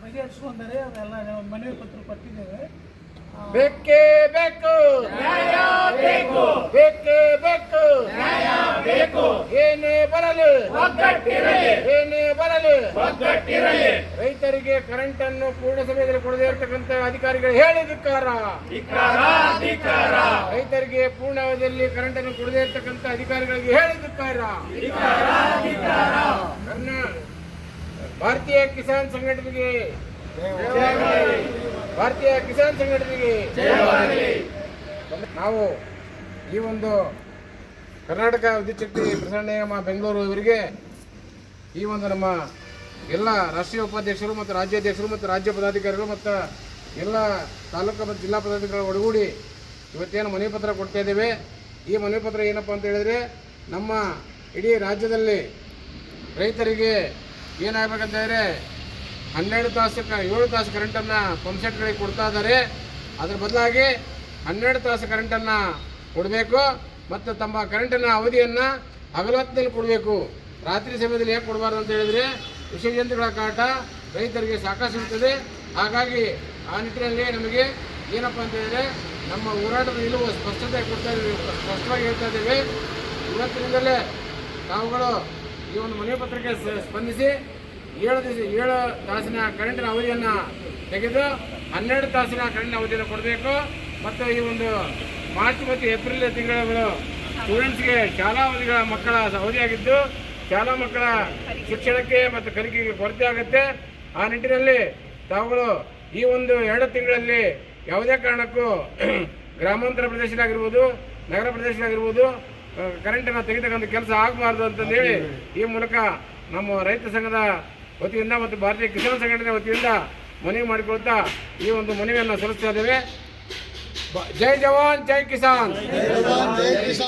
ಬಗೆಹರಿಸ್ಕೊಂಡರೆ ಅದೆಲ್ಲ ಮನವಿ ಪತ್ರ ಕೊಟ್ಟಿದ್ದೇವೆ. ಬೇಕೇ ಬೇಕು ನ್ಯಾಯ ಬೇಕು, ಬೇಕೇ ಬೇಕು ನ್ಯಾಯ ಬೇಕು. ಏನೇ ಬರಲು ಒಗ್ಗಟ್ಟಿರಲಿ, ಏನೇ ಬರಲು ಒಗ್ಗಟ್ಟಿರಲಿ. ರೈತರಿಗೆ ಕರೆಂಟ್ ಅನ್ನು ಪೂರ್ಣ ಸಮಯದಲ್ಲಿ ಕೊಡದೇ ಇರತಕ್ಕಂತ ಅಧಿಕಾರಿಗಳು ಹೇಳಿದಿಕ್ಕಾರ. ರೈತರಿಗೆ ಪೂರ್ಣ ಅವಧಿಯಲ್ಲಿ ಕರೆಂಟ್ ಅನ್ನು ಕೊಡದೇ ಇರತಕ್ಕಂತ ಅಧಿಕಾರಿಗಳಿಗೆ ಹೇಳಿದಿಕ್ಕಾರ. ಭಾರತೀಯ ಕಿಸಾನ್ ಸಂಘಟನೆಗೆ, ಭಾರತೀಯ ಕಿಸಾನ್ ಸಂಘಟನೆಗೆ ನಾವು ಈ ಒಂದು ಕರ್ನಾಟಕ ವಿದ್ಯುತ್ ಶಕ್ತಿ ಪ್ರಸರಣ ನಿಗಮ ಬೆಂಗಳೂರು ಇವರಿಗೆ ಈ ಒಂದು ನಮ್ಮ ಎಲ್ಲ ರಾಷ್ಟ್ರೀಯ ಉಪಾಧ್ಯಕ್ಷರು ಮತ್ತು ರಾಜ್ಯಾಧ್ಯಕ್ಷರು ಮತ್ತು ರಾಜ್ಯ ಪದಾಧಿಕಾರಿಗಳು ಮತ್ತು ಎಲ್ಲ ತಾಲೂಕು ಮತ್ತು ಜಿಲ್ಲಾ ಪದಾಧಿಕಾರಿಗಳು ಒಳಗೂಡಿ ಇವತ್ತೇನು ಮನವಿ ಪತ್ರ ಕೊಡ್ತಾ ಇದ್ದೇವೆ. ಈ ಮನವಿ ಪತ್ರ ಏನಪ್ಪ ಅಂತ ಹೇಳಿದರೆ, ನಮ್ಮ ಇಡೀ ರಾಜ್ಯದಲ್ಲಿ ರೈತರಿಗೆ ಏನಾಗಬೇಕಂತ ಹೇಳಿದ್ರೆ 12 ತಾಸು 7 ತಾಸು ಕರೆಂಟನ್ನು ಪಂಪ್ಸೆಟ್ಗಳಿಗೆ ಕೊಡ್ತಾ ಇದ್ದಾರೆ. ಅದರ ಬದಲಾಗಿ 12 ತಾಸು ಕರೆಂಟನ್ನು ಕೊಡಬೇಕು ಮತ್ತು ತಮ್ಮ ಕರೆಂಟನ್ನು ಅವಧಿಯನ್ನು ಹಗಲೊತ್ತಿನಲ್ಲಿ ಕೊಡಬೇಕು. ರಾತ್ರಿ ಸಮಯದಲ್ಲಿ ಹೇಗೆ ಕೊಡಬಾರ್ದು ಅಂತ ಹೇಳಿದರೆ ವಿಷಯಜಂತುಗಳ ಕಾಟ ರೈತರಿಗೆ ಸಾಕಷ್ಟು ಇರ್ತದೆ. ಹಾಗಾಗಿ ಆ ನಿಟ್ಟಿನಲ್ಲಿ ನಮಗೆ ಏನಪ್ಪ ಅಂತ ಹೇಳಿದರೆ ನಮ್ಮ ಹೋರಾಟದ ನಿಲುವು ಸ್ಪಷ್ಟವಾಗಿ ಹೇಳ್ತಾ ಇದ್ದೇವೆ. ಇವತ್ತಿನಿಂದಲೇ ತಾವುಗಳು ಈ ಒಂದು ಮನವಿ ಪತ್ರಕ್ಕೆ ಸ್ಪಂದಿಸಿ 7 ತಾಸಿನ ಕರೆಂಟಿನ ಅವಧಿಯನ್ನು ತೆಗೆದು 12 ತಾಸಿನ ಕರೆಂಟಿನ ಅವಧಿಯನ್ನು ಕೊಡಬೇಕು. ಮತ್ತು ಈ ಒಂದು ಮಾರ್ಚ್ ಮತ್ತು ಏಪ್ರಿಲ್ ತಿಂಗಳು ಸ್ಟೂಡೆಂಟ್ಸ್ಗೆ ಶಾಲಾ ಅವಧಿಗಳ ಮಕ್ಕಳ ಅವಧಿಯಾಗಿದ್ದು ಶಾಲಾ ಮಕ್ಕಳ ಶಿಕ್ಷಣಕ್ಕೆ ಮತ್ತು ಕಲಿಕೆಗೆ ಕೊರತೆ ಆಗುತ್ತೆ. ಆ ನಿಟ್ಟಿನಲ್ಲಿ ತಾವುಗಳು ಈ ಒಂದು 2 ತಿಂಗಳಲ್ಲಿ ಯಾವುದೇ ಕಾರಣಕ್ಕೂ ಗ್ರಾಮಾಂತರ ಪ್ರದೇಶದಾಗಿರ್ಬೋದು, ನಗರ ಪ್ರದೇಶದಾಗಿರ್ಬೋದು ಕರೆಂಟನ್ನು ತೆಗೆತಕ್ಕಂಥ ಕೆಲಸ ಆಗಬಾರ್ದು ಅಂತಂದೇಳಿ ಈ ಮೂಲಕ ನಮ್ಮ ರೈತ ಸಂಘದ ವತಿಯಿಂದ ಮತ್ತು ಭಾರತೀಯ ಕಿಸಾನ್ ಸಂಘಟನೆ ವತಿಯಿಂದ ಮನವಿ ಮಾಡಿಕೊಳ್ತಾ ಈ ಒಂದು ಮನವಿಯನ್ನು ಸಲ್ಲಿಸ್ತಾ ಇದ್ದೇವೆ. ಜೈ ಜವಾನ್ ಜೈ ಕಿಸಾನ್.